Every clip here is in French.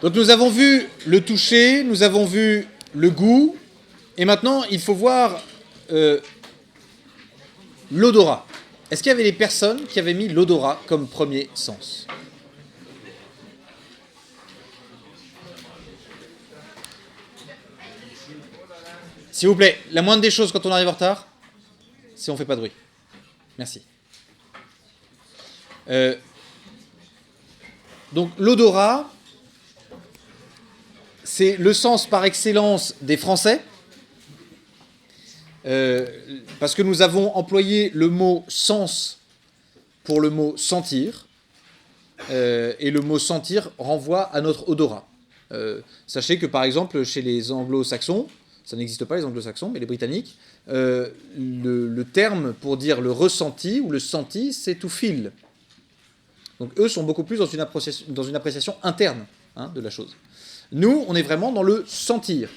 Donc nous avons vu le toucher, nous avons vu le goût, et maintenant il faut voir l'odorat. Est-ce qu'il y avait des personnes qui avaient mis l'odorat comme premier sens? S'il vous plaît, la moindre des choses quand on arrive en retard, c'est on ne fait pas de bruit. Merci. Donc l'odorat, c'est le sens par excellence des Français, parce que nous avons employé le mot sens pour le mot sentir, et le mot sentir renvoie à notre odorat. Sachez que par exemple chez les anglo-saxons, ça n'existe pas les anglo-saxons, mais les britanniques, le terme pour dire le ressenti ou le senti, c'est to feel. Donc eux sont beaucoup plus dans une appréciation interne de la chose. Nous, on est vraiment dans le sentir.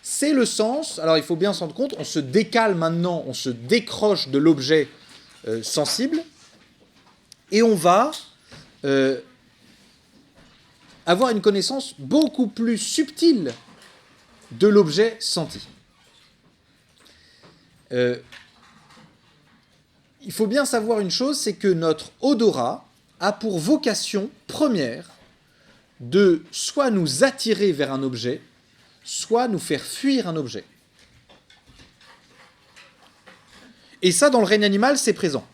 C'est le sens, alors il faut bien s'en rendre compte, on se décale maintenant, on se décroche de l'objet sensible, et on va avoir une connaissance beaucoup plus subtile de l'objet senti. Il faut bien savoir une chose, c'est que notre odorat a pour vocation première de soit nous attirer vers un objet, soit nous faire fuir un objet. Et ça, dans le règne animal, c'est présent.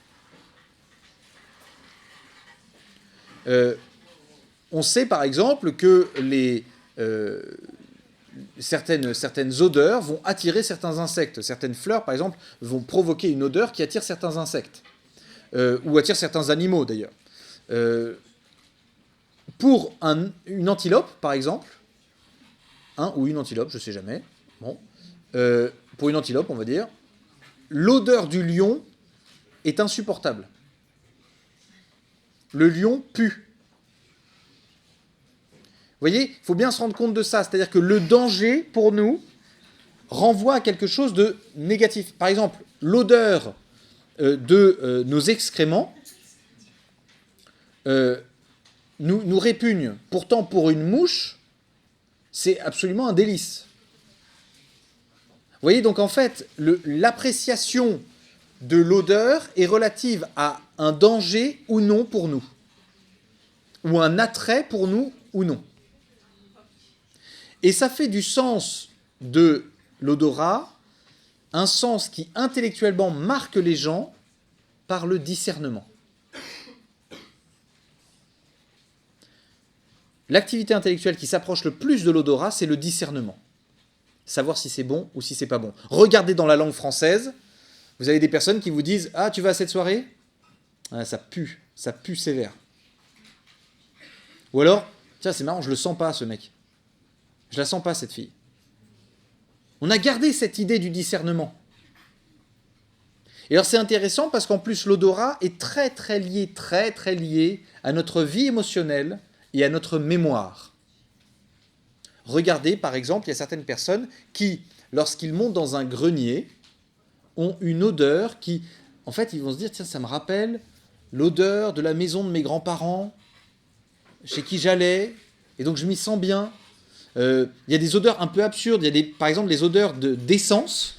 On sait par exemple que certaines odeurs vont attirer certains insectes. Certaines fleurs, par exemple, vont provoquer une odeur qui attire certains insectes. Ou attire certains animaux, d'ailleurs. Pour une antilope, par exemple, ou une antilope, je ne sais jamais, bon, pour une antilope, on va dire, l'odeur du lion est insupportable. Le lion pue. Vous voyez, il faut bien se rendre compte de ça, c'est-à-dire que le danger, pour nous, renvoie à quelque chose de négatif. Par exemple, l'odeur de nos excréments nous répugne. Pourtant, pour une mouche, c'est absolument un délice. Vous voyez, donc en fait, l'appréciation de l'odeur est relative à un danger ou non pour nous, ou un attrait pour nous ou non. Et ça fait du sens de l'odorat un sens qui intellectuellement marque les gens par le discernement. L'activité intellectuelle qui s'approche le plus de l'odorat, c'est le discernement. Savoir si c'est bon ou si c'est pas bon. Regardez dans la langue française, vous avez des personnes qui vous disent « Ah, tu vas à cette soirée ?» Ah, ça pue sévère. Ou alors « Tiens, c'est marrant, je le sens pas, ce mec. Je la sens pas, cette fille. » On a gardé cette idée du discernement. Et alors c'est intéressant parce qu'en plus l'odorat est très très lié à notre vie émotionnelle et à notre mémoire. Regardez, par exemple, il y a certaines personnes qui, lorsqu'ils montent dans un grenier, ont une odeur qui, en fait, ils vont se dire, tiens, ça me rappelle l'odeur de la maison de mes grands-parents, chez qui j'allais, et donc je m'y sens bien. Il y a des odeurs un peu absurdes, il y a par exemple les odeurs d'essence.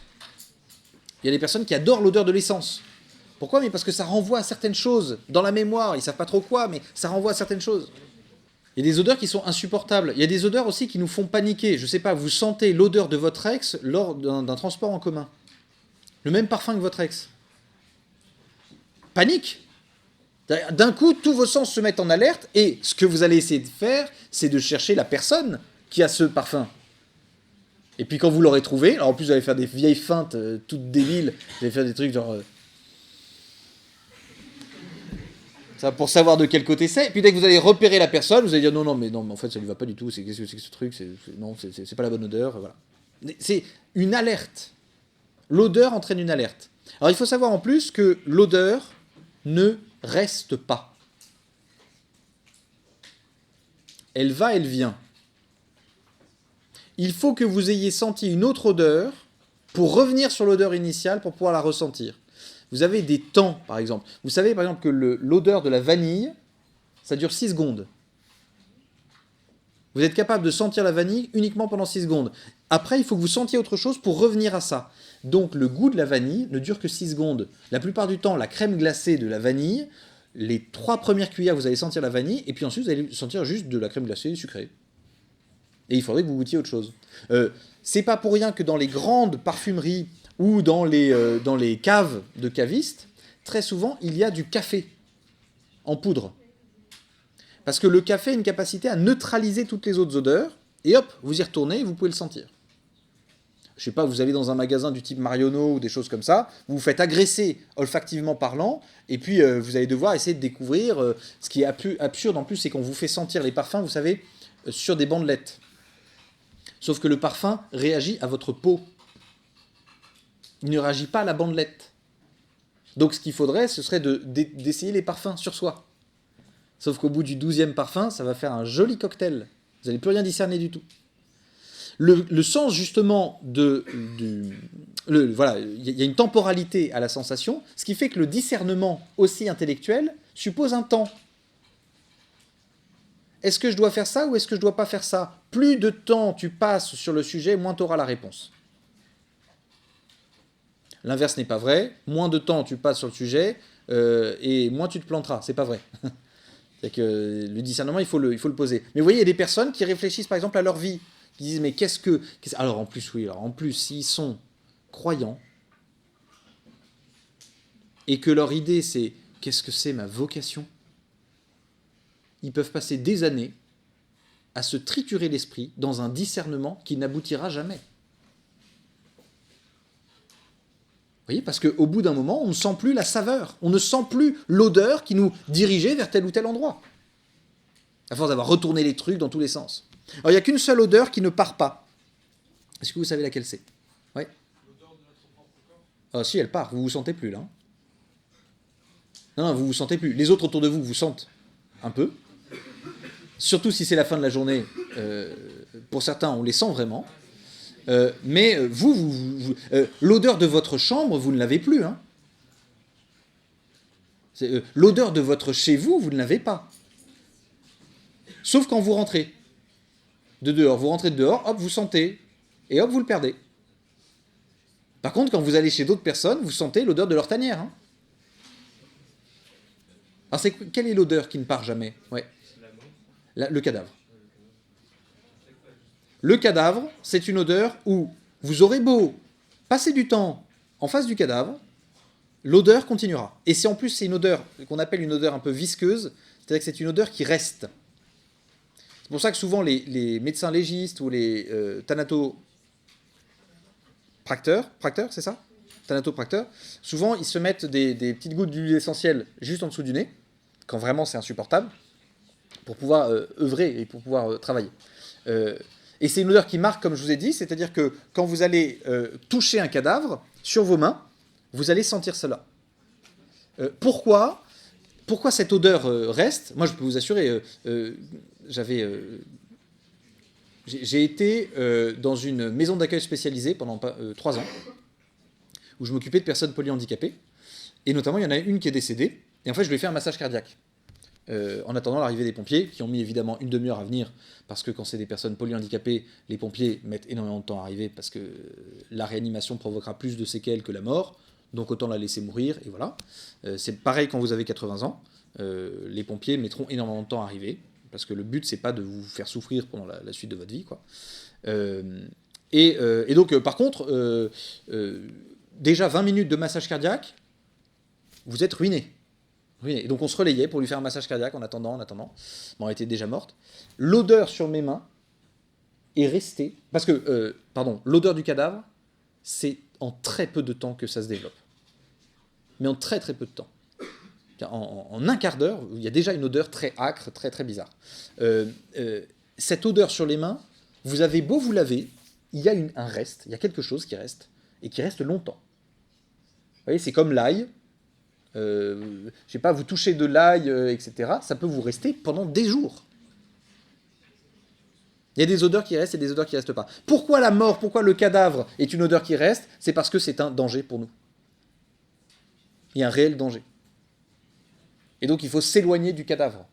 Il y a des personnes qui adorent l'odeur de l'essence. Pourquoi? Mais parce que ça renvoie à certaines choses dans la mémoire, ils ne savent pas trop quoi, mais ça renvoie à certaines choses. Il y a des odeurs qui sont insupportables. Il y a des odeurs aussi qui nous font paniquer. Je ne sais pas, vous sentez l'odeur de votre ex lors d'un transport en commun. Le même parfum que votre ex. Panique. D'un coup, tous vos sens se mettent en alerte et ce que vous allez essayer de faire, c'est de chercher la personne qui a ce parfum. Et puis quand vous l'aurez trouvé, alors en plus vous allez faire des vieilles feintes toutes débiles, vous allez faire des trucs genre... ça pour savoir de quel côté c'est, et puis dès que vous allez repérer la personne, vous allez dire non, mais en fait ça lui va pas du tout, qu'est-ce que c'est que ce truc, non, c'est pas la bonne odeur, voilà. C'est une alerte. L'odeur entraîne une alerte. Alors il faut savoir en plus que l'odeur ne reste pas. Elle va, elle vient. Il faut que vous ayez senti une autre odeur pour revenir sur l'odeur initiale pour pouvoir la ressentir. Vous avez des temps, par exemple. Vous savez, par exemple, que l'odeur de la vanille, ça dure 6 secondes. Vous êtes capable de sentir la vanille uniquement pendant 6 secondes. Après, il faut que vous sentiez autre chose pour revenir à ça. Donc le goût de la vanille ne dure que 6 secondes. La plupart du temps, la crème glacée de la vanille, les 3 premières cuillères, vous allez sentir la vanille, et puis ensuite, vous allez sentir juste de la crème glacée sucrée. Et il faudrait que vous goûtiez autre chose. C'est pas pour rien que dans les grandes parfumeries ou dans les caves de cavistes, très souvent, il y a du café en poudre. Parce que le café a une capacité à neutraliser toutes les autres odeurs, et hop, vous y retournez et vous pouvez le sentir. Je sais pas, vous allez dans un magasin du type Marionneau ou des choses comme ça, vous vous faites agresser olfactivement parlant, et puis vous allez devoir essayer de découvrir. Ce qui est absurde en plus, c'est qu'on vous fait sentir les parfums, vous savez, sur des bandelettes. Sauf que le parfum réagit à votre peau. Il ne réagit pas à la bandelette. Donc ce qu'il faudrait, ce serait d'essayer les parfums sur soi. Sauf qu'au bout du 12e parfum, ça va faire un joli cocktail. Vous n'allez plus rien discerner du tout. Le sens justement voilà, il y a une temporalité à la sensation, ce qui fait que le discernement aussi intellectuel suppose un temps. Est-ce que je dois faire ça ou est-ce que je ne dois pas faire ça? Plus de temps tu passes sur le sujet, moins tu auras la réponse. L'inverse n'est pas vrai. Moins de temps tu passes sur le sujet et moins tu te planteras. C'est pas vrai. C'est que le discernement, il faut le poser. Mais vous voyez, il y a des personnes qui réfléchissent par exemple à leur vie, qui disent mais qu'est-ce que... Alors en plus, s'ils sont croyants et que leur idée c'est qu'est-ce que c'est ma vocation, ils peuvent passer des années à se triturer l'esprit dans un discernement qui n'aboutira jamais. Vous voyez, parce qu'au bout d'un moment, on ne sent plus la saveur, on ne sent plus l'odeur qui nous dirigeait vers tel ou tel endroit. À force d'avoir retourné les trucs dans tous les sens. Alors il n'y a qu'une seule odeur qui ne part pas. Est-ce que vous savez laquelle c'est? Oui. L'odeur de notre propre corps? Ah si, elle part, vous ne vous sentez plus là. Non, vous ne vous sentez plus. Les autres autour de vous vous sentent un peu. Surtout si c'est la fin de la journée. Pour certains, on les sent vraiment. Mais l'odeur de votre chambre, vous ne l'avez plus. Hein. L'odeur de votre chez vous, vous ne l'avez pas. Sauf quand vous rentrez de dehors. Vous rentrez de dehors, hop, vous sentez. Et hop, vous le perdez. Par contre, quand vous allez chez d'autres personnes, vous sentez l'odeur de leur tanière. Hein. Alors, quelle est l'odeur qui ne part jamais? Ouais. Le cadavre. Le cadavre, c'est une odeur où vous aurez beau passer du temps en face du cadavre, l'odeur continuera. Et en plus, c'est une odeur qu'on appelle une odeur un peu visqueuse, c'est-à-dire que c'est une odeur qui reste. C'est pour ça que souvent les médecins légistes ou les thanatopracteurs, c'est ça? Thanatopracteurs, souvent ils se mettent des petites gouttes d'huile essentielle juste en dessous du nez, quand vraiment c'est insupportable, pour pouvoir œuvrer et pour pouvoir travailler. Et c'est une odeur qui marque, comme je vous ai dit, c'est-à-dire que quand vous allez toucher un cadavre sur vos mains, vous allez sentir cela. Pourquoi cette odeur reste? Moi, je peux vous assurer, j'ai été dans une maison d'accueil spécialisée pendant 3 ans, où je m'occupais de personnes polyhandicapées, et notamment, il y en a une qui est décédée, et en fait, je lui ai fait un massage cardiaque. En attendant l'arrivée des pompiers, qui ont mis évidemment une demi-heure à venir, parce que quand c'est des personnes polyhandicapées, les pompiers mettent énormément de temps à arriver, parce que la réanimation provoquera plus de séquelles que la mort, donc autant la laisser mourir, et voilà. C'est pareil quand vous avez 80 ans, les pompiers mettront énormément de temps à arriver, parce que le but, c'est pas de vous faire souffrir pendant la suite de votre vie, quoi. Et donc, par contre, déjà 20 minutes de massage cardiaque, vous êtes ruiné. Oui, et donc on se relayait pour lui faire un massage cardiaque en attendant. Bon, elle était déjà morte. L'odeur sur mes mains est restée. Parce que, l'odeur du cadavre, c'est en très peu de temps que ça se développe. Mais en très très peu de temps. En un quart d'heure, il y a déjà une odeur très âcre, très très bizarre. Cette odeur sur les mains, vous avez beau vous laver, il y a un reste, il y a quelque chose qui reste, et qui reste longtemps. Vous voyez, c'est comme l'ail. Je sais pas, vous touchez de l'ail, etc., ça peut vous rester pendant des jours. Il y a des odeurs qui restent et des odeurs qui ne restent pas. Pourquoi la mort, pourquoi le cadavre est une odeur qui reste? C'est parce que c'est un danger pour nous. Il y a un réel danger. Et donc il faut s'éloigner du cadavre.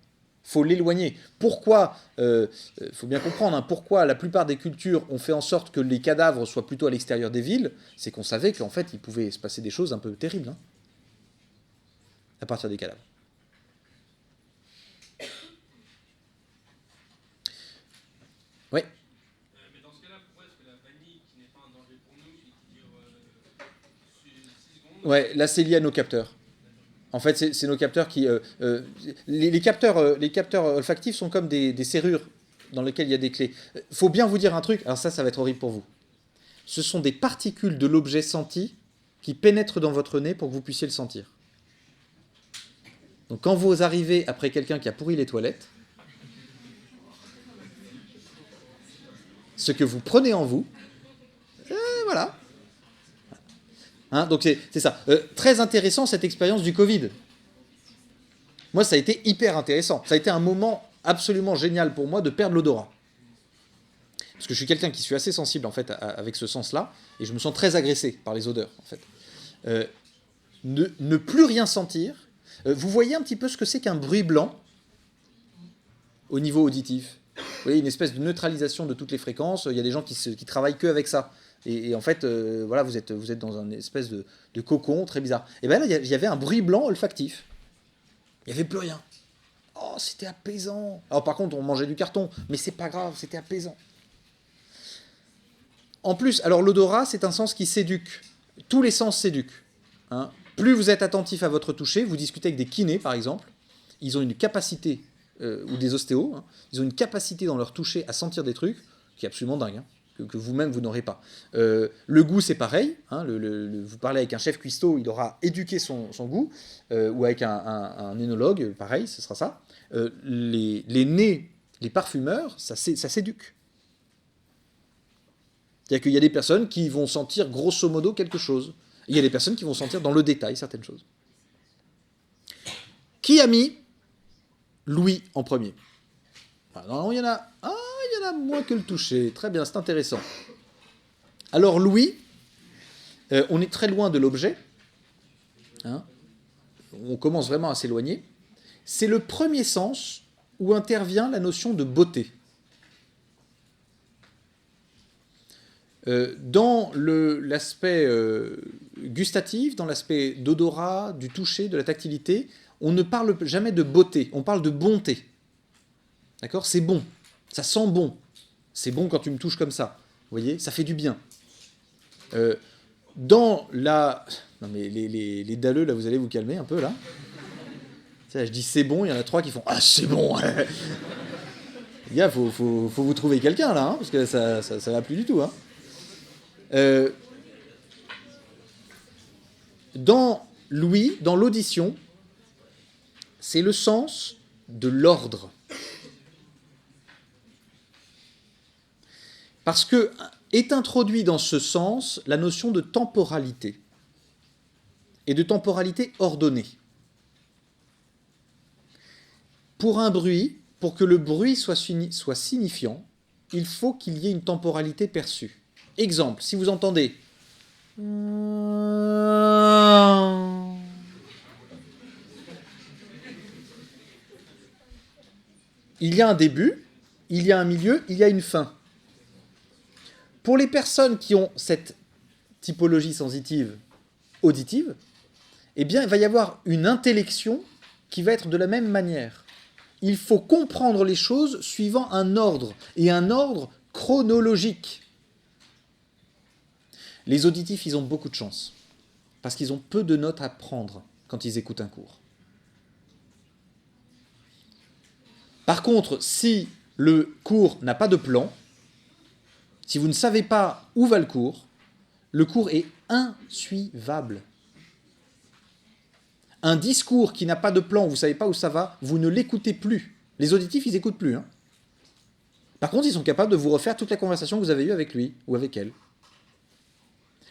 faut l'éloigner. Pourquoi, faut bien comprendre, hein, pourquoi la plupart des cultures ont fait en sorte que les cadavres soient plutôt à l'extérieur des villes, c'est qu'on savait qu'en fait, il pouvait se passer des choses un peu terribles, hein, à partir des cadavres. Oui. Mais dans ce cas-là, pourquoi est-ce que la vanille, qui n'est pas un danger pour nous, et qui dure 6 secondes... Ouais, là c'est lié à nos capteurs. En fait, c'est nos capteurs qui... les capteurs olfactifs sont comme des serrures dans lesquelles il y a des clés. Faut bien vous dire un truc, alors ça va être horrible pour vous. Ce sont des particules de l'objet senti qui pénètrent dans votre nez pour que vous puissiez le sentir. Donc quand vous arrivez après quelqu'un qui a pourri les toilettes, ce que vous prenez en vous, voilà. Hein, donc c'est ça. Très intéressant cette expérience du Covid. Moi, ça a été hyper intéressant. Ça a été un moment absolument génial pour moi de perdre l'odorat. Parce que je suis quelqu'un qui suis assez sensible en fait avec ce sens-là, et je me sens très agressé par les odeurs en fait. Ne plus rien sentir. Vous voyez un petit peu ce que c'est qu'un bruit blanc au niveau auditif. Vous voyez, une espèce de neutralisation de toutes les fréquences. Il y a des gens qui travaillent que avec ça. Et en fait, voilà, vous êtes dans une espèce de cocon très bizarre. Et bien là, il y avait un bruit blanc olfactif. Il n'y avait plus rien. Oh, c'était apaisant. Alors par contre, on mangeait du carton, mais c'est pas grave, c'était apaisant. En plus, alors l'odorat, c'est un sens qui séduque. Tous les sens séduquent. Hein. Plus vous êtes attentif à votre toucher, vous discutez avec des kinés, par exemple, ils ont une capacité, ou des ostéos, hein, ils ont une capacité dans leur toucher à sentir des trucs qui est absolument dingue, hein, que vous-même, vous n'aurez pas. Le goût, c'est pareil. Hein, vous parlez avec un chef cuistot, il aura éduqué son goût, ou avec un œnologue, pareil, ce sera ça. Les nez, les parfumeurs, ça s'éduque. C'est-à-dire qu'il y a des personnes qui vont sentir grosso modo quelque chose. Et il y a des personnes qui vont sentir dans le détail certaines choses. Qui a mis Louis en premier? Non, il y en a moins que le toucher. Très bien, c'est intéressant. Alors Louis, on est très loin de l'objet. Hein, on commence vraiment à s'éloigner. C'est le premier sens où intervient la notion de beauté. Dans l'aspect gustatif, dans l'aspect d'odorat, du toucher, de la tactilité, on ne parle jamais de beauté, on parle de bonté. D'accord? C'est bon, ça sent bon. C'est bon quand tu me touches comme ça. Vous voyez? Ça fait du bien. Dans la... Non mais les dalleux, là, vous allez vous calmer un peu, là. Ça, je dis c'est bon, il y en a 3 qui font « Ah, c'est bon !» Les gars, faut vous trouver quelqu'un, là, hein, parce que ça va plus du tout, hein. Dans l'ouïe, dans l'audition, c'est le sens de l'ordre. Parce que est introduit dans ce sens la notion de temporalité, et de temporalité ordonnée. Pour un bruit, pour que le bruit soit signifiant, il faut qu'il y ait une temporalité perçue. Exemple, si vous entendez il y a un début, il y a un milieu, il y a une fin. Pour les personnes qui ont cette typologie sensitive auditive, eh bien, il va y avoir une intellection qui va être de la même manière. Il faut comprendre les choses suivant un ordre, et un ordre chronologique. Les auditifs, ils ont beaucoup de chance, parce qu'ils ont peu de notes à prendre quand ils écoutent un cours. Par contre, si le cours n'a pas de plan, si vous ne savez pas où va le cours est insuivable. Un discours qui n'a pas de plan, vous ne savez pas où ça va, vous ne l'écoutez plus. Les auditifs, ils n'écoutent plus. Hein. Par contre, ils sont capables de vous refaire toute la conversation que vous avez eue avec lui ou avec elle.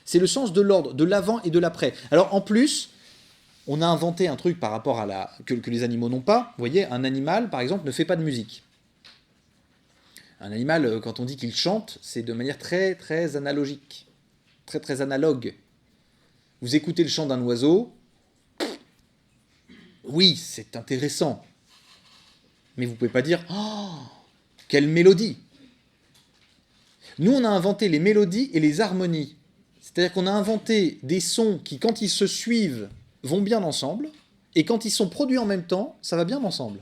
C'est le sens de l'ordre, de l'avant et de l'après. Alors en plus, on a inventé un truc par rapport à que les animaux n'ont pas. Vous voyez, un animal, par exemple, ne fait pas de musique. Un animal, quand on dit qu'il chante, c'est de manière très, très analogique. Très, très analogue. Vous écoutez le chant d'un oiseau, oui, c'est intéressant. Mais vous ne pouvez pas dire « Oh, quelle mélodie !» Nous, on a inventé les mélodies et les harmonies. C'est-à-dire qu'on a inventé des sons qui, quand ils se suivent, vont bien ensemble, et quand ils sont produits en même temps, ça va bien ensemble.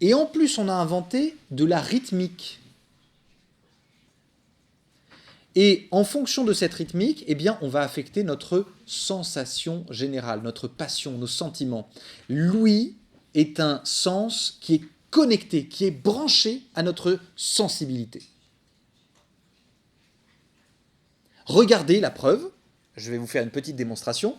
Et en plus, on a inventé de la rythmique. Et en fonction de cette rythmique, eh bien, on va affecter notre sensation générale, notre passion, nos sentiments. L'ouïe est un sens qui est connecté, qui est branché à notre sensibilité. Regardez la preuve, je vais vous faire une petite démonstration.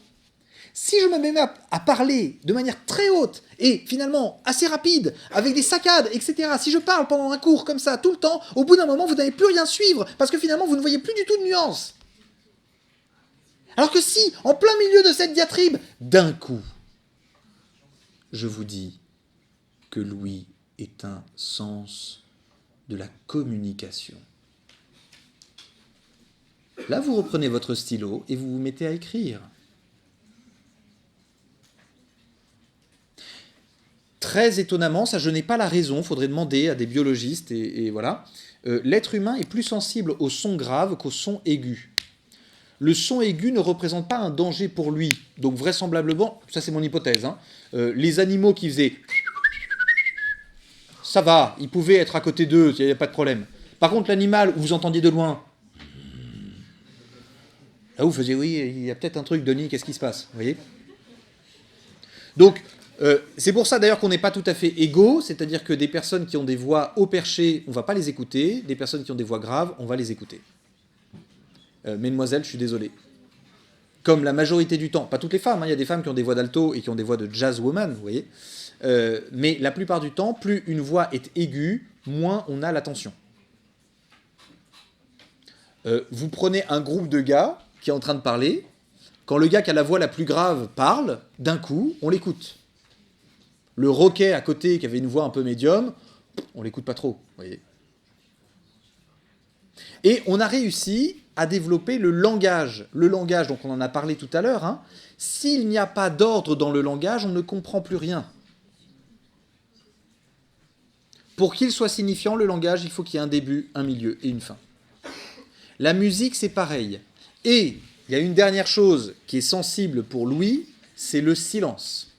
Si je me mets à parler de manière très haute et finalement assez rapide, avec des saccades, etc., si je parle pendant un cours comme ça tout le temps, au bout d'un moment, vous n'allez plus rien suivre parce que finalement, vous ne voyez plus du tout de nuances. Alors que si, en plein milieu de cette diatribe, d'un coup, je vous dis que l'ouïe est un sens de la communication. Là, vous reprenez votre stylo et vous vous mettez à écrire. Très étonnamment, ça je n'ai pas la raison, il faudrait demander à des biologistes, et voilà. L'être humain est plus sensible aux sons graves qu'aux sons aigus. Le son aigu ne représente pas un danger pour lui, donc vraisemblablement, ça c'est mon hypothèse, hein, les animaux qui faisaient... Ça va, ils pouvaient être à côté d'eux, il n'y a pas de problème. Par contre, l'animal où vous entendiez de loin... Là, vous faisiez, oui, il y a peut-être un truc, Denis, qu'est-ce qui se passe, vous voyez? Donc, c'est pour ça d'ailleurs qu'on n'est pas tout à fait égaux, c'est-à-dire que des personnes qui ont des voix haut perchées, on ne va pas les écouter, des personnes qui ont des voix graves, on va les écouter. Mesdemoiselles, je suis désolé. Comme la majorité du temps, pas toutes les femmes, hein, il y a des femmes qui ont des voix d'alto et qui ont des voix de jazz woman, vous voyez, mais la plupart du temps, plus une voix est aiguë, moins on a l'attention. Vous prenez un groupe de gars qui est en train de parler, quand le gars qui a la voix la plus grave parle, d'un coup, on l'écoute. Le roquet à côté, qui avait une voix un peu médium, on l'écoute pas trop, vous voyez. Et on a réussi à développer le langage. Le langage, donc on en a parlé tout à l'heure, hein. S'il n'y a pas d'ordre dans le langage, on ne comprend plus rien. Pour qu'il soit signifiant, le langage, il faut qu'il y ait un début, un milieu et une fin. La musique, c'est pareil. Et il y a une dernière chose qui est sensible pour l'ouïe, c'est le silence.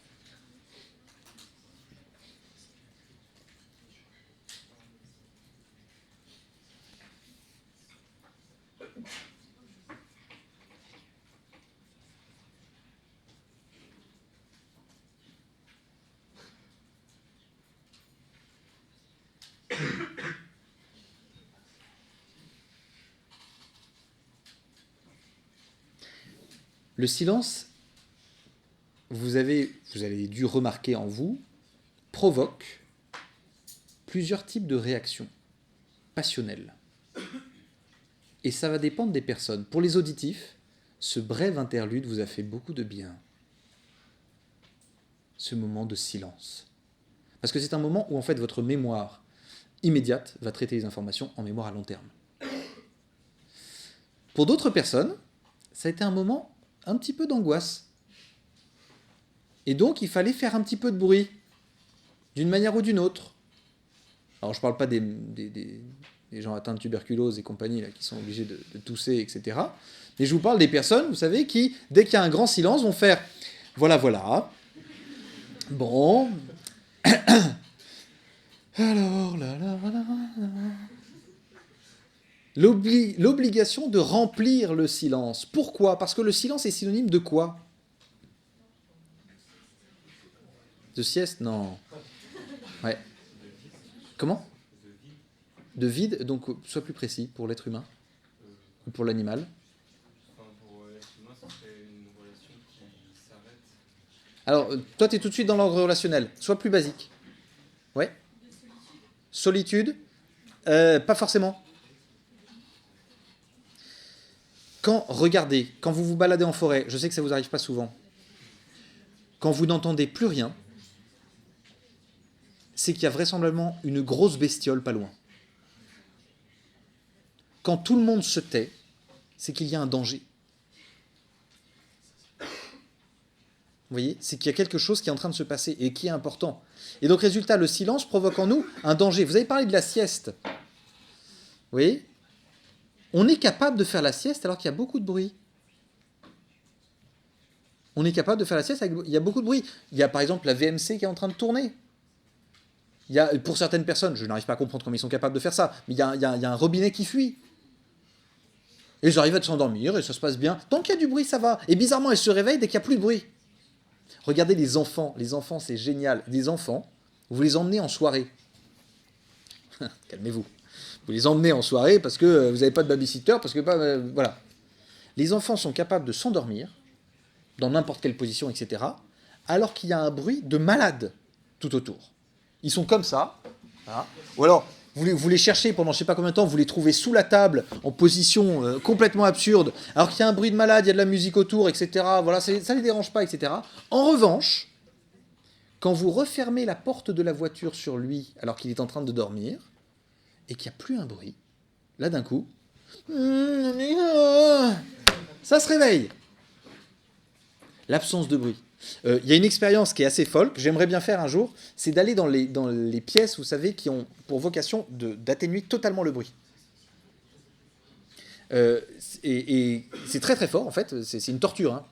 Le silence, vous avez dû remarquer en vous, provoque plusieurs types de réactions passionnelles. Et ça va dépendre des personnes. Pour les auditifs, ce bref interlude vous a fait beaucoup de bien. Ce moment de silence. Parce que c'est un moment où en fait votre mémoire immédiate va traiter les informations en mémoire à long terme. Pour d'autres personnes, ça a été un moment un petit peu d'angoisse. Et donc il fallait faire un petit peu de bruit, d'une manière ou d'une autre. Alors je ne parle pas des gens atteints de tuberculose et compagnie, là, qui sont obligés de tousser, etc. Mais je vous parle des personnes, vous savez, qui, dès qu'il y a un grand silence, vont faire « voilà, voilà, bon, alors, là, là, là, là. » L'obligation de remplir le silence. Pourquoi? Parce que le silence est synonyme de quoi? De sieste? Non. Ouais. Comment? De vide, donc sois plus précis pour l'être humain ou pour l'animal. Enfin, pour l'être humain, ça serait une relation qui s'arrête. Alors, toi, tu es tout de suite dans l'ordre relationnel. Sois plus basique. Ouais. Solitude? Pas forcément. Regardez, quand vous vous baladez en forêt, je sais que ça vous arrive pas souvent, quand vous n'entendez plus rien, c'est qu'il y a vraisemblablement une grosse bestiole pas loin. Quand tout le monde se tait, c'est qu'il y a un danger. voyez, c'est qu'il y a quelque chose qui est en train de se passer et qui est important. Et donc, résultat, le silence provoque en nous un danger. Vous avez parlé de la sieste. Vous voyez, on est capable de faire la sieste alors qu'il y a beaucoup de bruit. On est capable de faire la sieste avec... Il y a beaucoup de bruit. Il y a par exemple la VMC qui est en train de tourner. Il y a, pour certaines personnes, je n'arrive pas à comprendre comment ils sont capables de faire ça, mais il y a un robinet qui fuit. Et ils arrivent à s'endormir et ça se passe bien. Tant qu'il y a du bruit, ça va. Et bizarrement, elles se réveillent dès qu'il n'y a plus de bruit. Regardez les enfants. Les enfants, c'est génial. Des enfants, vous les emmenez en soirée. Calmez-vous. Vous les emmenez en soirée parce que vous n'avez pas de babysitter, parce que voilà. Les enfants sont capables de s'endormir dans n'importe quelle position, etc., alors qu'il y a un bruit de malade tout autour. Ils sont comme ça, voilà. Ou alors, vous les cherchez pendant je ne sais pas combien de temps, vous les trouvez sous la table, en position complètement absurde, alors qu'il y a un bruit de malade, il y a de la musique autour, etc., voilà, ça ne les dérange pas, etc. En revanche, quand vous refermez la porte de la voiture sur lui, alors qu'il est en train de dormir, et qu'il n'y a plus un bruit, là d'un coup, ça se réveille. L'absence de bruit. Il y a une expérience qui est assez folle, que j'aimerais bien faire un jour, c'est d'aller dans les pièces, vous savez, qui ont pour vocation d'atténuer totalement le bruit. Et c'est très très fort, en fait, c'est une torture hein,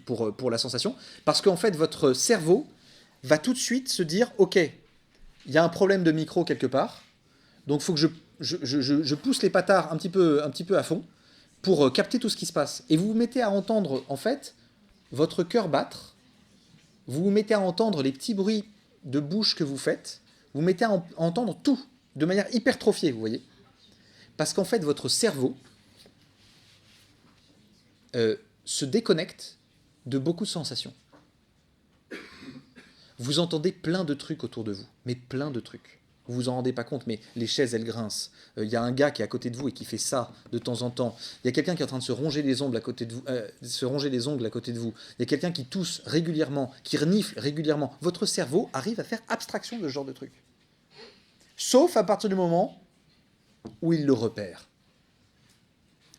pour la sensation, parce qu'en fait, votre cerveau va tout de suite se dire, ok, il y a un problème de micro quelque part, donc il faut que je pousse les patards un petit peu à fond, pour capter tout ce qui se passe. Et vous vous mettez à entendre, en fait, votre cœur battre, vous vous mettez à entendre les petits bruits de bouche que vous faites, vous vous mettez à entendre tout, de manière hypertrophiée, vous voyez. Parce qu'en fait, votre cerveau se déconnecte de beaucoup de sensations. Vous entendez plein de trucs autour de vous, mais plein de trucs. Vous vous en rendez pas compte, mais les chaises, elles grincent. Il y a un gars qui est à côté de vous et qui fait ça de temps en temps. Il y a quelqu'un qui est en train de se ronger les ongles à côté de vous. Il y a quelqu'un qui tousse régulièrement, qui renifle régulièrement. Votre cerveau arrive à faire abstraction de ce genre de truc. Sauf à partir du moment où il le repère.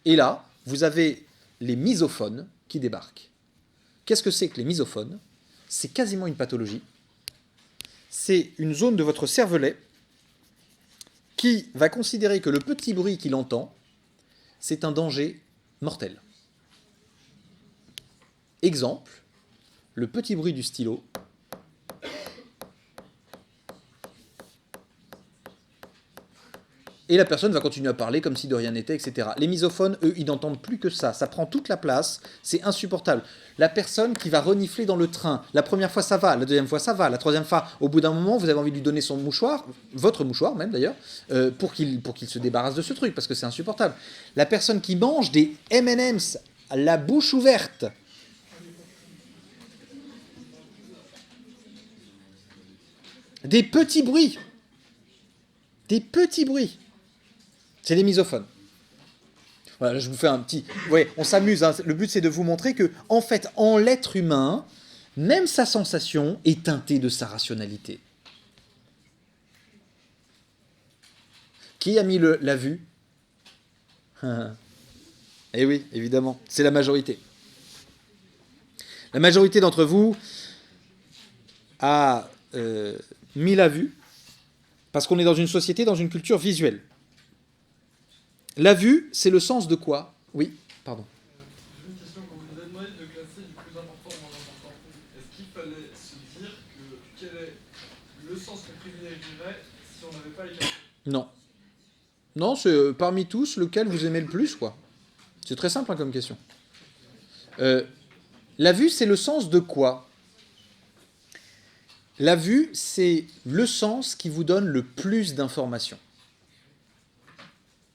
Et là, vous avez les misophones qui débarquent. Qu'est-ce que c'est que les misophones ? C'est quasiment une pathologie. C'est une zone de votre cervelet qui va considérer que le petit bruit qu'il entend, c'est un danger mortel. Exemple, le petit bruit du stylo. Et la personne va continuer à parler comme si de rien n'était, etc. Les misophones, eux, ils n'entendent plus que ça. Ça prend toute la place, c'est insupportable. La personne qui va renifler dans le train, la première fois ça va, la deuxième fois ça va, la troisième fois, au bout d'un moment, vous avez envie de lui donner son mouchoir, votre mouchoir même d'ailleurs, pour qu'il se débarrasse de ce truc, parce que c'est insupportable. La personne qui mange des M&M's à la bouche ouverte, des petits bruits, c'est les misophones. Voilà, là, je vous fais un petit... Vous voyez, on s'amuse, hein. Le but c'est de vous montrer que, en fait, en l'être humain, même sa sensation est teintée de sa rationalité. Qui a mis la vue ? Eh oui, évidemment, c'est la majorité. La majorité d'entre vous a mis la vue, parce qu'on est dans une société, dans une culture visuelle. La vue, c'est le sens de quoi ? Oui, pardon. J'ai une question. Quand vous nous avez demandé de classer du plus important au moins important, est-ce qu'il fallait se dire quel est le sens qu'on privilégierait si on n'avait pas les classes ? Non. Non, c'est parmi tous lequel vous aimez le plus, quoi. C'est très simple hein, comme question. La vue, c'est le sens de quoi ? La vue, c'est le sens qui vous donne le plus d'informations.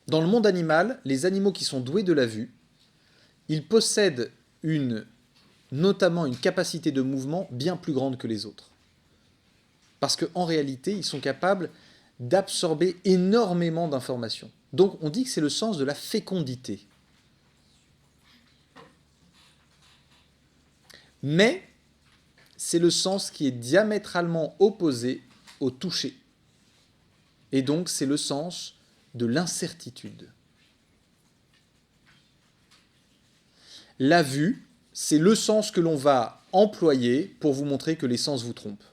Dans le monde animal, les animaux qui sont doués de la vue, ils possèdent notamment une capacité de mouvement bien plus grande que les autres. Parce qu'en réalité, ils sont capables d'absorber énormément d'informations. Donc on dit que c'est le sens de la fécondité. Mais c'est le sens qui est diamétralement opposé au toucher. Et donc c'est le sens de l'incertitude. La vue, c'est le sens que l'on va employer pour vous montrer que les sens vous trompent.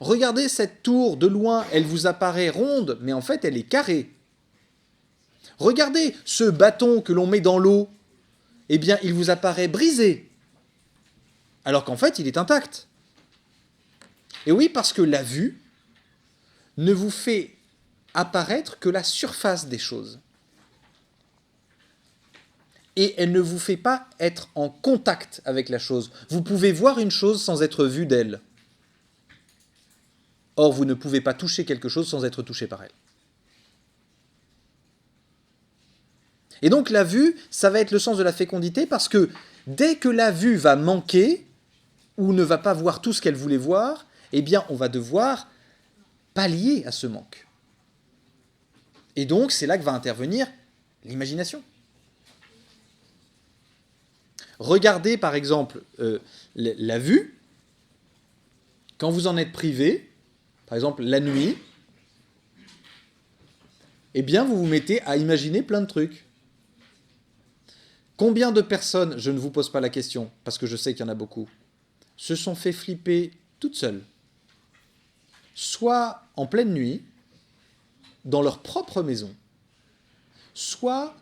Regardez cette tour de loin, elle vous apparaît ronde, mais en fait elle est carrée. Regardez ce bâton que l'on met dans l'eau, eh bien il vous apparaît brisé, alors qu'en fait il est intact. Et oui, parce que la vue ne vous fait apparaître que la surface des choses. Et elle ne vous fait pas être en contact avec la chose. Vous pouvez voir une chose sans être vu d'elle. Or, vous ne pouvez pas toucher quelque chose sans être touché par elle. Et donc la vue, ça va être le sens de la fécondité, parce que dès que la vue va manquer, ou ne va pas voir tout ce qu'elle voulait voir, eh bien on va devoir pallier à ce manque. Et donc c'est là que va intervenir l'imagination. Regardez par exemple la vue, quand vous en êtes privé, par exemple la nuit, eh bien vous vous mettez à imaginer plein de trucs. Combien de personnes, je ne vous pose pas la question, parce que je sais qu'il y en a beaucoup, se sont fait flipper toutes seules, soit en pleine nuit, dans leur propre maison, soit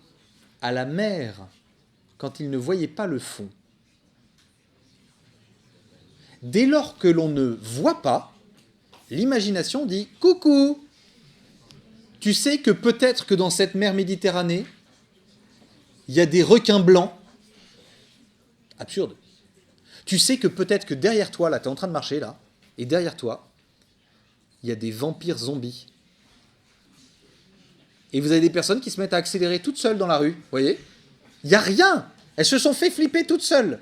à la mer, quand ils ne voyaient pas le fond. Dès lors que l'on ne voit pas, l'imagination dit « Coucou, tu sais que peut-être que dans cette mer Méditerranée, il y a des requins blancs. » Absurde. Tu sais que peut-être que derrière toi, là, tu es en train de marcher, là, et derrière toi, il y a des vampires zombies. Et vous avez des personnes qui se mettent à accélérer toutes seules dans la rue, vous voyez ? Il n'y a rien. Elles se sont fait flipper toutes seules.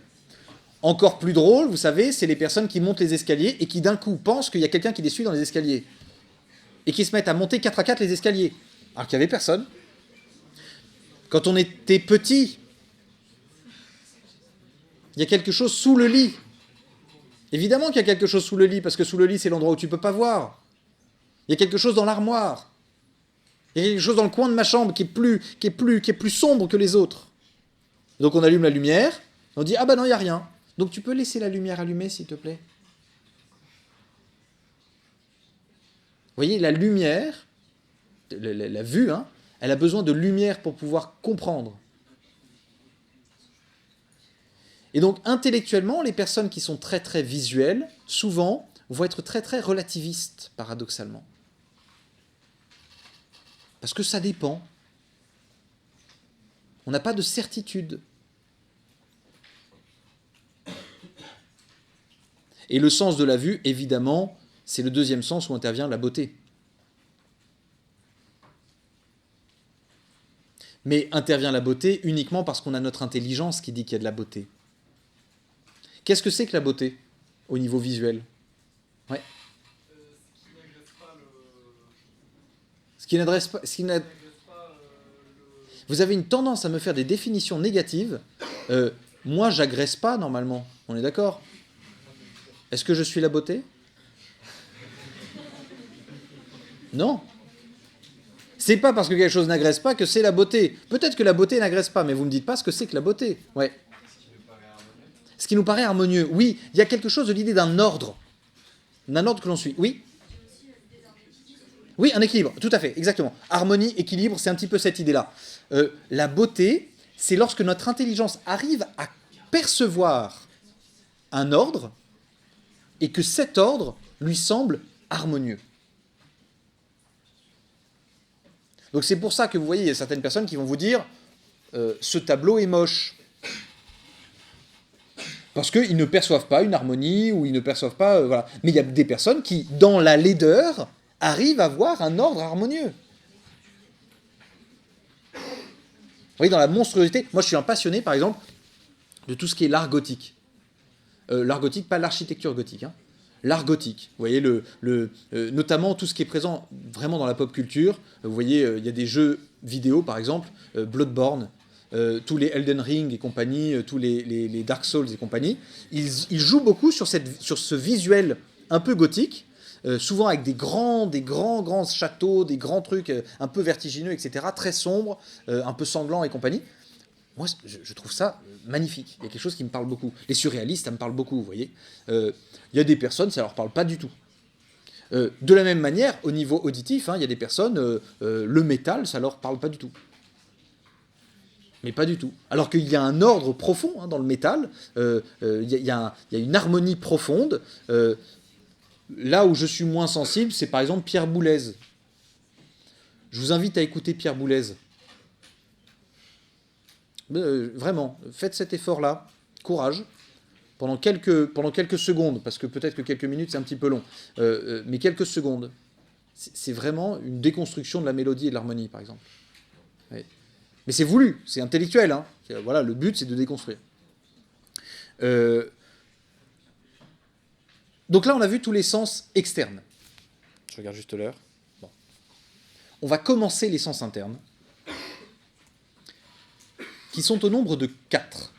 Encore plus drôle, vous savez, c'est les personnes qui montent les escaliers et qui d'un coup pensent qu'il y a quelqu'un qui les suit dans les escaliers. Et qui se mettent à monter 4 à 4 les escaliers. Alors qu'il n'y avait personne. Quand on était petit, il y a quelque chose sous le lit. Évidemment qu'il y a quelque chose sous le lit, parce que sous le lit, c'est l'endroit où tu ne peux pas voir. Il y a quelque chose dans l'armoire. Il y a quelque chose dans le coin de ma chambre qui est plus sombre que les autres. Donc on allume la lumière, on dit « Ah ben non, il n'y a rien. Donc tu peux laisser la lumière allumée, s'il te plaît ?» Vous voyez, la lumière, la vue, hein, elle a besoin de lumière pour pouvoir comprendre. Et donc, intellectuellement, les personnes qui sont très très visuelles, souvent, vont être très très relativistes, paradoxalement. Parce que ça dépend. On n'a pas de certitude. Et le sens de la vue, évidemment, c'est le deuxième sens où intervient la beauté. Mais intervient la beauté uniquement parce qu'on a notre intelligence qui dit qu'il y a de la beauté. Qu'est-ce que c'est que la beauté au niveau visuel ? Ouais. Ce qui n'adresse pas. Vous avez une tendance à me faire des définitions négatives. Moi, j'agresse pas normalement. On est d'accord ? Est-ce que je suis la beauté ? Non. C'est pas parce que quelque chose n'agresse pas que c'est la beauté. Peut-être que la beauté n'agresse pas, mais vous me dites pas ce que c'est que la beauté. Ouais. Ce qui nous paraît harmonieux. Oui, il y a quelque chose de l'idée d'un ordre que l'on suit. Oui. Oui, un équilibre, tout à fait, exactement. Harmonie, équilibre, c'est un petit peu cette idée-là. La beauté, c'est lorsque notre intelligence arrive à percevoir un ordre et que cet ordre lui semble harmonieux. Donc c'est pour ça que vous voyez, il y a certaines personnes qui vont vous dire ce tableau est moche. Parce qu'ils ne perçoivent pas une harmonie, ou ils ne perçoivent pas... voilà. Mais il y a des personnes qui, dans la laideur, arrivent à voir un ordre harmonieux. Vous voyez, dans la monstruosité... Moi, je suis un passionné, par exemple, de tout ce qui est l'art gothique. L'art gothique, pas l'architecture gothique. Hein. L'art gothique. Vous voyez, notamment tout ce qui est présent vraiment dans la pop culture. Vous voyez, il y a des jeux vidéo, par exemple, Bloodborne, tous les Elden Ring et compagnie, tous les Dark Souls et compagnie, ils jouent beaucoup sur ce visuel un peu gothique, souvent avec des grands châteaux, des grands trucs un peu vertigineux, etc., très sombres, un peu sanglants et compagnie. Moi, je trouve ça magnifique. Il y a quelque chose qui me parle beaucoup. Les surréalistes, ça me parle beaucoup, vous voyez. Il y a des personnes, ça leur parle pas du tout. De la même manière, au niveau auditif, il y a des personnes, le métal, ça leur parle pas du tout. Mais pas du tout. Alors qu'il y a un ordre profond dans le métal, il y a une harmonie profonde. Là où je suis moins sensible, c'est par exemple Pierre Boulez. Je vous invite à écouter Pierre Boulez. Vraiment, faites cet effort-là, courage, pendant quelques secondes, parce que peut-être que quelques minutes c'est un petit peu long, mais quelques secondes. C'est vraiment une déconstruction de la mélodie et de l'harmonie, par exemple. Oui. Mais c'est voulu, c'est intellectuel. Voilà, le but c'est de déconstruire. Donc là on a vu tous les sens externes. Je regarde juste l'heure. Bon. On va commencer les sens internes, qui sont au nombre de 4.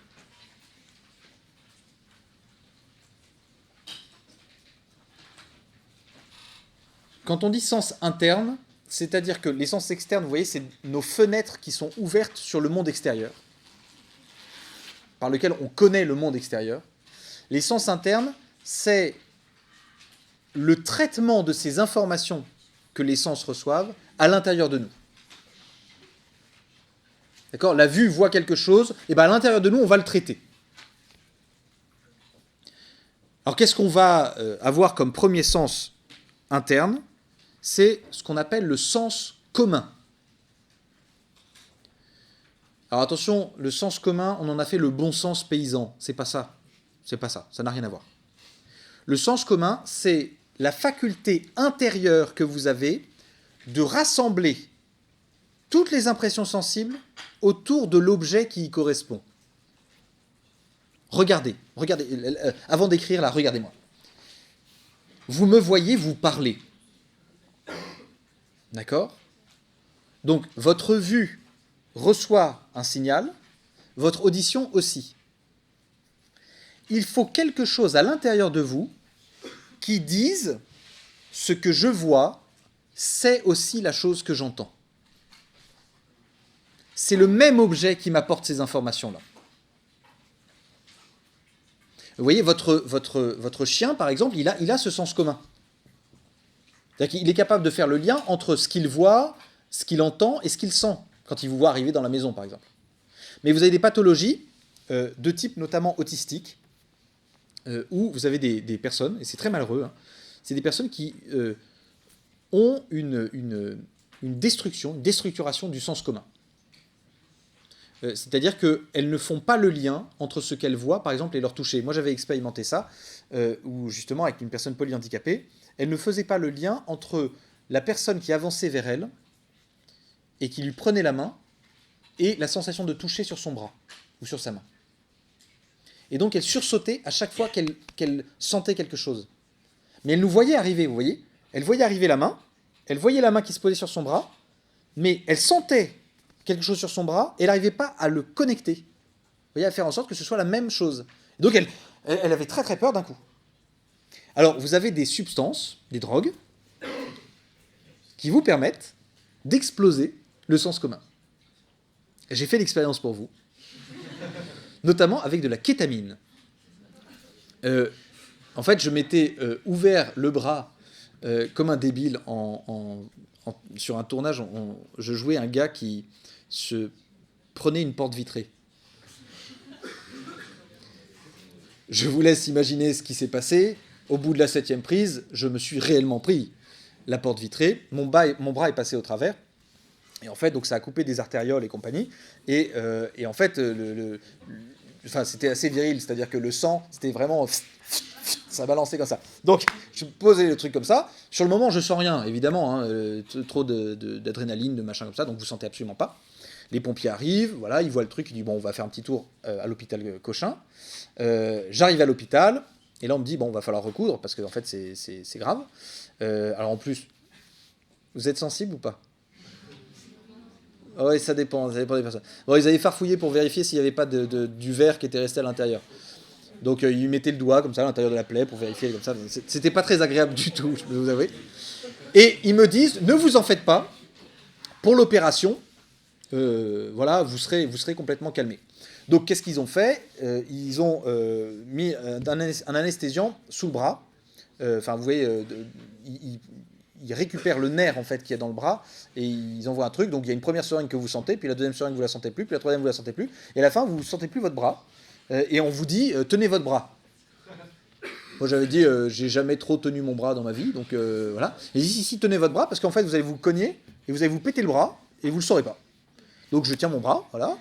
Quand on dit sens interne, c'est-à-dire que les sens externes, vous voyez, c'est nos fenêtres qui sont ouvertes sur le monde extérieur, par lequel on connaît le monde extérieur. Les sens internes, c'est le traitement de ces informations que les sens reçoivent à l'intérieur de nous. D'accord ? La vue voit quelque chose, et bien à l'intérieur de nous, on va le traiter. Alors qu'est-ce qu'on va avoir comme premier sens interne ? C'est ce qu'on appelle le sens commun. Alors attention, le sens commun, on en a fait le bon sens paysan. C'est pas ça. C'est pas ça. Ça n'a rien à voir. Le sens commun, c'est la faculté intérieure que vous avez de rassembler toutes les impressions sensibles autour de l'objet qui y correspond. Regardez, avant d'écrire là, regardez-moi. Vous me voyez, vous parlez. D'accord ? Donc, votre vue reçoit un signal, votre audition aussi. Il faut quelque chose à l'intérieur de vous qui dise ce que je vois, c'est aussi la chose que j'entends. C'est le même objet qui m'apporte ces informations-là. Vous voyez, votre chien, par exemple, il a ce sens commun. C'est-à-dire qu'il est capable de faire le lien entre ce qu'il voit, ce qu'il entend et ce qu'il sent, quand il vous voit arriver dans la maison, par exemple. Mais vous avez des pathologies de type notamment autistique, où vous avez des personnes, et c'est très malheureux, c'est des personnes qui ont une destruction, une déstructuration du sens commun. C'est-à-dire qu'elles ne font pas le lien entre ce qu'elles voient, par exemple, et leur toucher. Moi, j'avais expérimenté ça, où justement, avec une personne polyhandicapée, elle ne faisait pas le lien entre la personne qui avançait vers elle et qui lui prenait la main et la sensation de toucher sur son bras ou sur sa main. Et donc, elle sursautait à chaque fois qu'elle sentait quelque chose. Mais elle nous voyait arriver, vous voyez ? Elle voyait arriver la main, elle voyait la main qui se posait sur son bras, mais elle sentait quelque chose sur son bras et elle n'arrivait pas à le connecter. Vous voyez, à faire en sorte que ce soit la même chose. Donc, elle avait très très peur d'un coup. Alors, vous avez des substances, des drogues, qui vous permettent d'exploser le sens commun. J'ai fait l'expérience pour vous, notamment avec de la kétamine. En fait, je m'étais ouvert le bras comme un débile sur un tournage. Je jouais un gars qui se prenait une porte vitrée. Je vous laisse imaginer ce qui s'est passé. Au bout de la 7e prise, je me suis réellement pris la porte vitrée. Mon bras est passé au travers. Et en fait, donc ça a coupé des artérioles et compagnie. Et en fait, c'était assez viril. C'est-à-dire que le sang, c'était vraiment... Ça balançait comme ça. Donc, je posais le truc comme ça. Sur le moment, je sens rien, évidemment. Trop d'adrénaline, de machin comme ça. Donc, vous sentez absolument pas. Les pompiers arrivent. Voilà, ils voient le truc. Ils disent, bon, on va faire un petit tour à l'hôpital Cochin. J'arrive à l'hôpital. Et là, on me dit, bon, on va falloir recoudre, parce que en fait, c'est grave. Alors, en plus, vous êtes sensible ou pas ? Oui, ça dépend des personnes. Bon, ils avaient farfouillé pour vérifier s'il n'y avait pas du verre qui était resté à l'intérieur. Donc, ils mettaient le doigt, comme ça, à l'intérieur de la plaie, pour vérifier, comme ça. C'était pas très agréable du tout, je peux vous avouer. Et ils me disent, ne vous en faites pas, pour l'opération, voilà, vous serez complètement calmé. Donc qu'est-ce qu'ils ont fait? Ils ont mis un anesthésiant sous le bras. Enfin, vous voyez, ils récupèrent le nerf en fait qui est dans le bras et ils envoient un truc. Donc il y a une première seringue que vous sentez, puis la deuxième seringue vous la sentez plus, puis la troisième vous la sentez plus, et à la fin vous ne sentez plus votre bras. Et on vous dit tenez votre bras. Moi j'avais dit j'ai jamais trop tenu mon bras dans ma vie, donc voilà. Et ici tenez votre bras parce qu'en fait vous allez vous cogner et vous allez vous péter le bras et vous le saurez pas. Donc je tiens mon bras, voilà.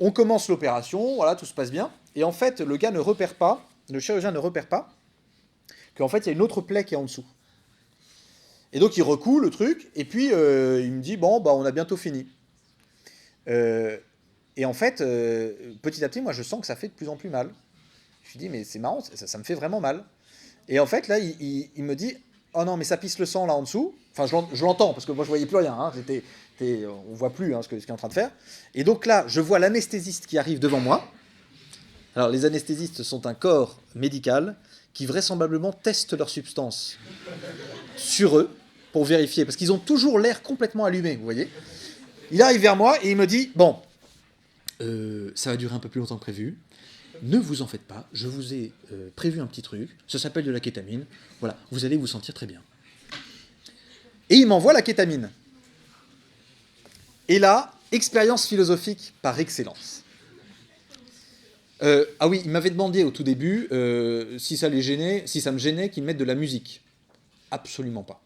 On commence l'opération, voilà, tout se passe bien. Et en fait le gars ne repère pas, le chirurgien ne repère pas qu'en fait il y a une autre plaie qui est en dessous. Et donc il recoue le truc, et puis il me dit, bon, bah, on a bientôt fini. Et en fait, petit à petit, moi je sens que ça fait de plus en plus mal. Je lui dis, mais c'est marrant, ça me fait vraiment mal. Et en fait, là, il me dit, oh non, mais ça pisse le sang là en dessous. Enfin, je l'entends, parce que moi je voyais plus rien. Hein. On voit plus hein, ce qu'il est en train de faire. Et donc là, je vois l'anesthésiste qui arrive devant moi. Alors les anesthésistes sont un corps médical qui vraisemblablement testent leurs substances sur eux pour vérifier, parce qu'ils ont toujours l'air complètement allumés, vous voyez. Il arrive vers moi et il me dit, bon, ça va durer un peu plus longtemps que prévu, ne vous en faites pas, je vous ai prévu un petit truc, ça s'appelle de la kétamine, voilà, vous allez vous sentir très bien. Et il m'envoie la kétamine. Et là, expérience philosophique par excellence. Ah oui, il m'avait demandé au tout début si ça me gênait qu'ils mettent de la musique. Absolument pas.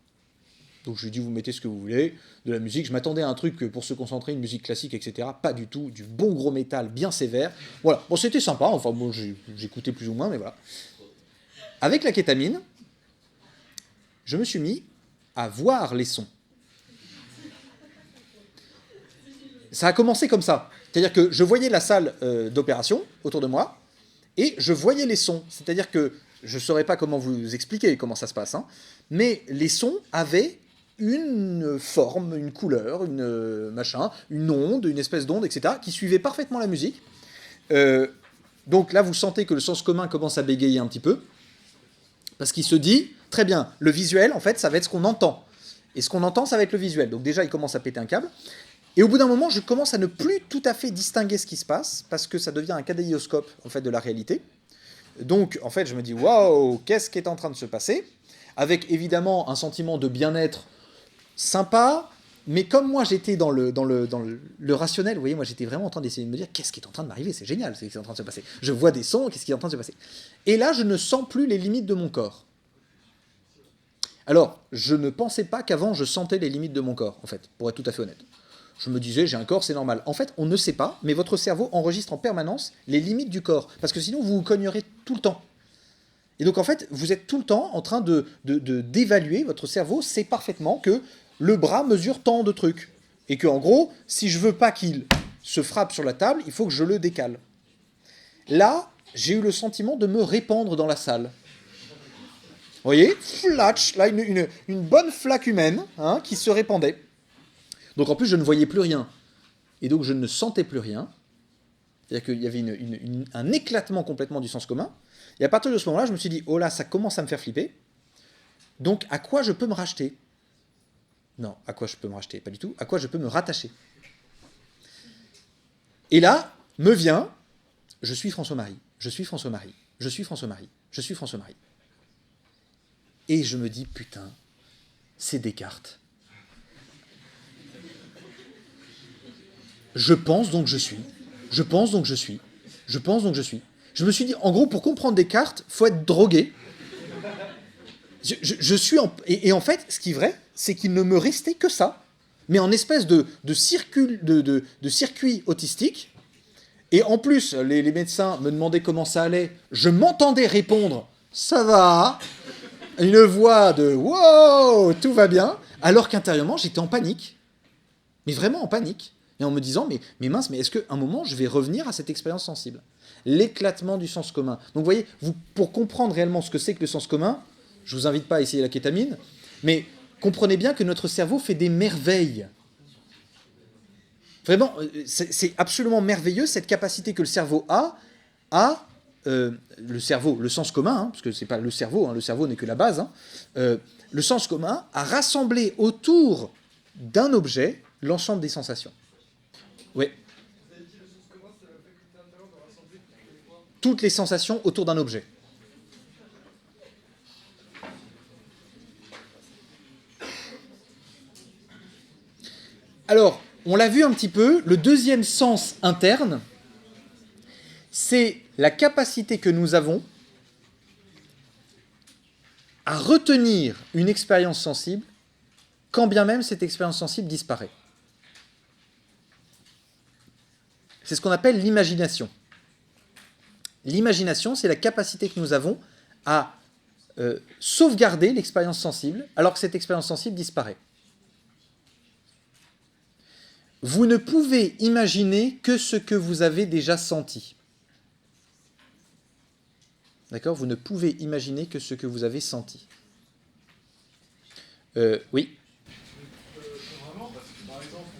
Donc je lui ai dit, vous mettez ce que vous voulez, de la musique. Je m'attendais à un truc pour se concentrer, une musique classique, etc. Pas du tout, du bon gros métal bien sévère. Voilà, bon c'était sympa, enfin bon, j'écoutais plus ou moins, mais voilà. Avec la kétamine, je me suis mis à voir les sons. Ça a commencé comme ça. C'est-à-dire que je voyais la salle d'opération autour de moi, et je voyais les sons. C'est-à-dire que je ne saurais pas comment vous expliquer comment ça se passe, hein, mais les sons avaient une forme, une couleur, une onde, une espèce d'onde, etc., qui suivait parfaitement la musique. Donc là, vous sentez que le sens commun commence à bégayer un petit peu, parce qu'il se dit, très bien, le visuel, en fait, ça va être ce qu'on entend. Et ce qu'on entend, ça va être le visuel. Donc déjà, il commence à péter un câble. Et au bout d'un moment, je commence à ne plus tout à fait distinguer ce qui se passe, parce que ça devient un kaléidoscope, en fait, de la réalité. Donc, en fait, je me dis, waouh, qu'est-ce qui est en train de se passer? Avec évidemment un sentiment de bien-être sympa, mais comme moi j'étais dans le rationnel, vous voyez, moi j'étais vraiment en train d'essayer de me dire, qu'est-ce qui est en train de m'arriver? C'est génial, c'est ce qui est en train de se passer. Je vois des sons, qu'est-ce qui est en train de se passer? Et là, je ne sens plus les limites de mon corps. Alors, je ne pensais pas qu'avant je sentais les limites de mon corps, en fait, pour être tout à fait honnête. Je me disais, j'ai un corps, c'est normal. En fait, on ne sait pas, mais votre cerveau enregistre en permanence les limites du corps, parce que sinon vous vous cognerez tout le temps. Et donc en fait, vous êtes tout le temps en train d'évaluer, votre cerveau sait parfaitement que le bras mesure tant de trucs. Et qu'en gros, si je veux pas qu'il se frappe sur la table, il faut que je le décale. Là, j'ai eu le sentiment de me répandre dans la salle. Vous voyez, flatch, là, une bonne flaque humaine hein, qui se répandait. Donc en plus, je ne voyais plus rien. Et donc je ne sentais plus rien. C'est-à-dire qu'il y avait un éclatement complètement du sens commun. Et à partir de ce moment-là, je me suis dit, oh là, ça commence à me faire flipper. Donc à quoi je peux me racheter? Non, à quoi je peux me racheter? Pas du tout. À quoi je peux me rattacher? Et là, me vient, je suis François-Marie, je suis François-Marie, je suis François-Marie, je suis François-Marie. Et je me dis, putain, c'est Descartes. Je pense donc je suis. Je pense donc je suis. Je pense donc je suis. Je me suis dit, en gros, pour comprendre Descartes, il faut être drogué. Je suis et en fait, ce qui est vrai, c'est qu'il ne me restait que ça, mais en espèce de circuit autistique. Et en plus, les médecins me demandaient comment ça allait. Je m'entendais répondre, ça va. Une voix de wow, tout va bien. Alors qu'intérieurement, j'étais en panique. Mais vraiment en panique. Et en me disant, mais mince, mais est-ce qu'à un moment, je vais revenir à cette expérience sensible? L'éclatement du sens commun. Donc vous voyez, pour comprendre réellement ce que c'est que le sens commun, je ne vous invite pas à essayer la kétamine, mais comprenez bien que notre cerveau fait des merveilles. Vraiment, c'est absolument merveilleux cette capacité que le cerveau a à... le cerveau, le sens commun, hein, parce que c'est pas le cerveau n'est que la base, hein, le sens commun à rassembler autour d'un objet l'ensemble des sensations. Oui. Vous avez dit le sens commun, c'est la faculté intérieure de rassembler toutes les fois. Toutes les sensations autour d'un objet. Alors, on l'a vu un petit peu, le deuxième sens interne, c'est la capacité que nous avons à retenir une expérience sensible, quand bien même cette expérience sensible disparaît. C'est ce qu'on appelle l'imagination. L'imagination, c'est la capacité que nous avons à sauvegarder l'expérience sensible, alors que cette expérience sensible disparaît. Vous ne pouvez imaginer que ce que vous avez déjà senti. D'accord ? Vous ne pouvez imaginer que ce que vous avez senti. Oui. Vraiment, parce que par exemple,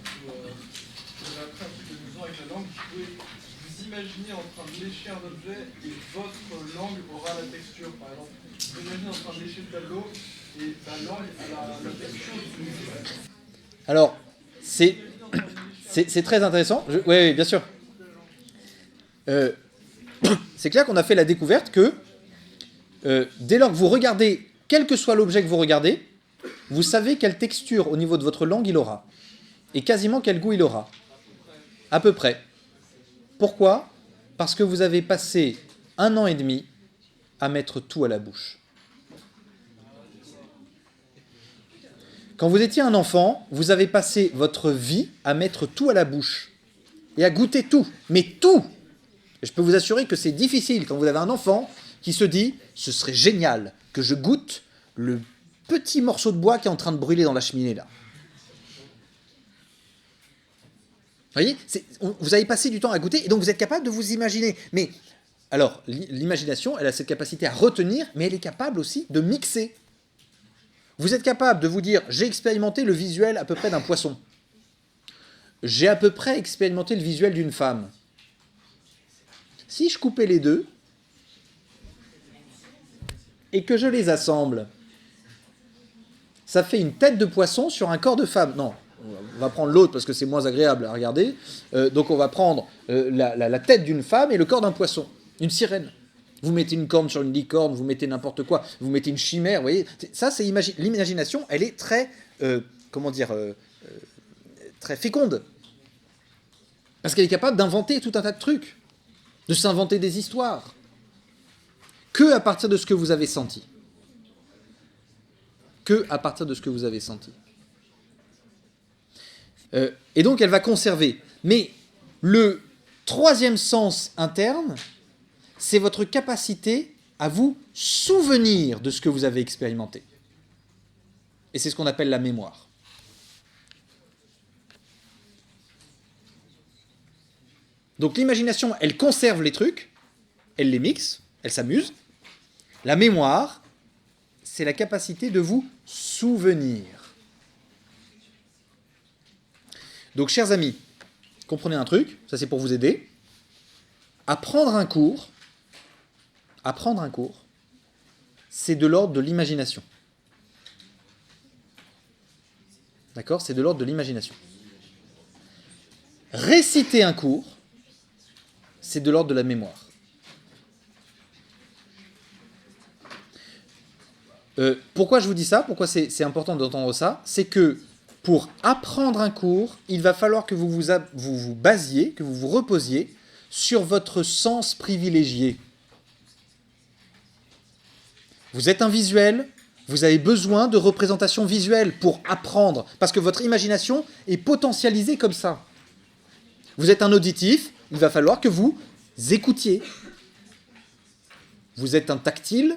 vous avez appris un truc de maison avec la langue, vous pouvez vous imaginer en train de lécher un objet et votre langue aura la texture. Par exemple, vous imaginez en train de lécher de l'eau et la langue a la texture du musée. Alors, c'est très intéressant. Oui, bien sûr. C'est clair qu'on a fait la découverte que dès lors que vous regardez, quel que soit l'objet que vous regardez, vous savez quelle texture au niveau de votre langue il aura. Et quasiment quel goût il aura. À peu près. Pourquoi ? Parce que vous avez passé 1 an et demi à mettre tout à la bouche. Quand vous étiez un enfant, vous avez passé votre vie à mettre tout à la bouche. Et à goûter tout. Mais tout ! Et je peux vous assurer que c'est difficile quand vous avez un enfant qui se dit « ce serait génial que je goûte le petit morceau de bois qui est en train de brûler dans la cheminée là ». Vous voyez, vous avez passé du temps à goûter et donc vous êtes capable de vous imaginer. Mais alors, l'imagination, elle a cette capacité à retenir, mais elle est capable aussi de mixer. Vous êtes capable de vous dire « j'ai expérimenté le visuel à peu près d'un poisson. J'ai à peu près expérimenté le visuel d'une femme. » Si je coupais les deux et que je les assemble, ça fait une tête de poisson sur un corps de femme. Non, on va prendre l'autre parce que c'est moins agréable à regarder. Donc on va prendre la tête d'une femme et le corps d'un poisson, une sirène. Vous mettez une corne sur une licorne, vous mettez n'importe quoi, vous mettez une chimère, vous voyez. Ça, c'est l'imagination, elle est très, très féconde. Parce qu'elle est capable d'inventer tout un tas de trucs, de s'inventer des histoires, que à partir de ce que vous avez senti. Que à partir de ce que vous avez senti. Et donc, elle va conserver. Mais le troisième sens interne, c'est votre capacité à vous souvenir de ce que vous avez expérimenté. Et c'est ce qu'on appelle la mémoire. Donc l'imagination, elle conserve les trucs, elle les mixe, elle s'amuse. La mémoire, c'est la capacité de vous souvenir. Donc chers amis, comprenez un truc, ça c'est pour vous aider. Apprendre un cours, c'est de l'ordre de l'imagination. D'accord ? C'est de l'ordre de l'imagination. Réciter un cours, c'est de l'ordre de la mémoire. Pourquoi je vous dis ça ? Pourquoi c'est important d'entendre ça ? C'est que pour apprendre un cours, il va falloir que vous vous basiez, que vous vous reposiez sur votre sens privilégié. Vous êtes un visuel, vous avez besoin de représentations visuelles pour apprendre, parce que votre imagination est potentialisée comme ça. Vous êtes un auditif, il va falloir que vous écoutiez. Vous êtes un tactile,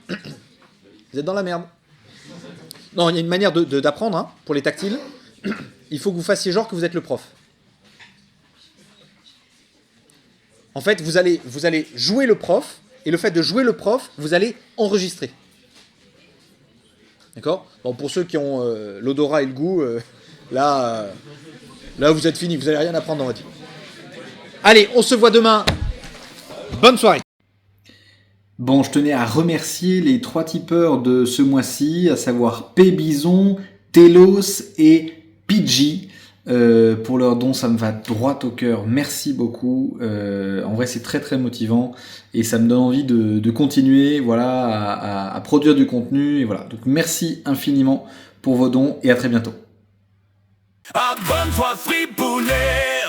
vous êtes dans la merde. Non, il y a une manière d'apprendre hein, pour les tactiles. Il faut que vous fassiez genre que vous êtes le prof. En fait, vous allez jouer le prof, et le fait de jouer le prof, vous allez enregistrer. D'accord ? Bon, pour ceux qui ont l'odorat et le goût, là, vous êtes finis, vous n'allez rien apprendre dans votre vie. Allez, on se voit demain. Bonne soirée. Bon, je tenais à remercier les 3 tipeurs de ce mois-ci, à savoir P. Bison, Telos et PG. Pour leur don, ça me va droit au cœur. Merci beaucoup. En vrai, c'est très très motivant et ça me donne envie de continuer, voilà, à produire du contenu. Et voilà. Donc merci infiniment pour vos dons et à très bientôt. Abonne-toi Fripounet,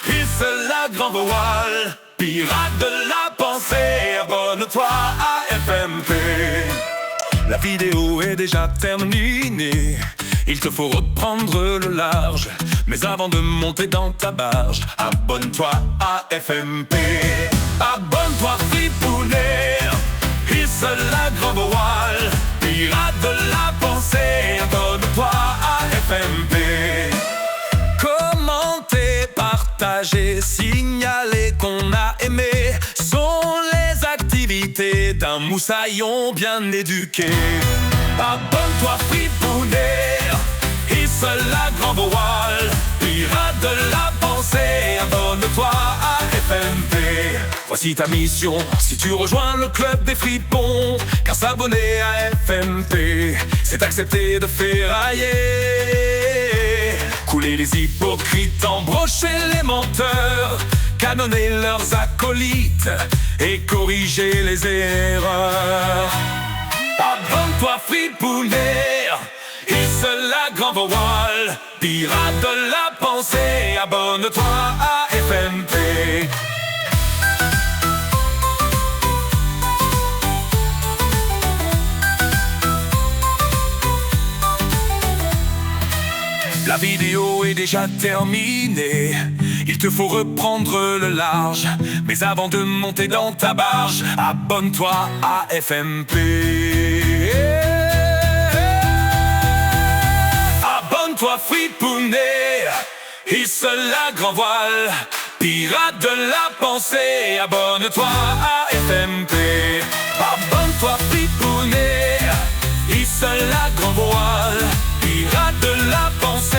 hisse la grande voile, pirate de la pensée, abonne-toi à FMP. La vidéo est déjà terminée, il te faut reprendre le large, mais avant de monter dans ta barge, abonne-toi à FMP. Abonne-toi Fripounet, hisse la grande voile, pirate de la pensée, abonne-toi à FMP. Commenter, partager, signaler qu'on a aimé sont les activités d'un moussaillon bien éduqué. Abonne-toi Fripounet, hisse la grande voile, pirate de la pensée, abonne-toi à FMP. Voici ta mission, si tu rejoins le club des fripons, car s'abonner à FMP, c'est accepter de ferrailler. Couler les hypocrites, embrocher les menteurs, canonner leurs acolytes et corriger les erreurs. Abonne-toi Fripounet, hisse la grande voile, pirate de la pensée, abonne-toi à FMP. La vidéo est déjà terminée, il te faut reprendre le large, mais avant de monter dans ta barge, abonne-toi à FMP. Abonne-toi Fripounet, hisse la grand voile, pirate de la pensée, abonne-toi à FMP. Abonne-toi Fripounet, hisse la grand voile, pirate de la pensée.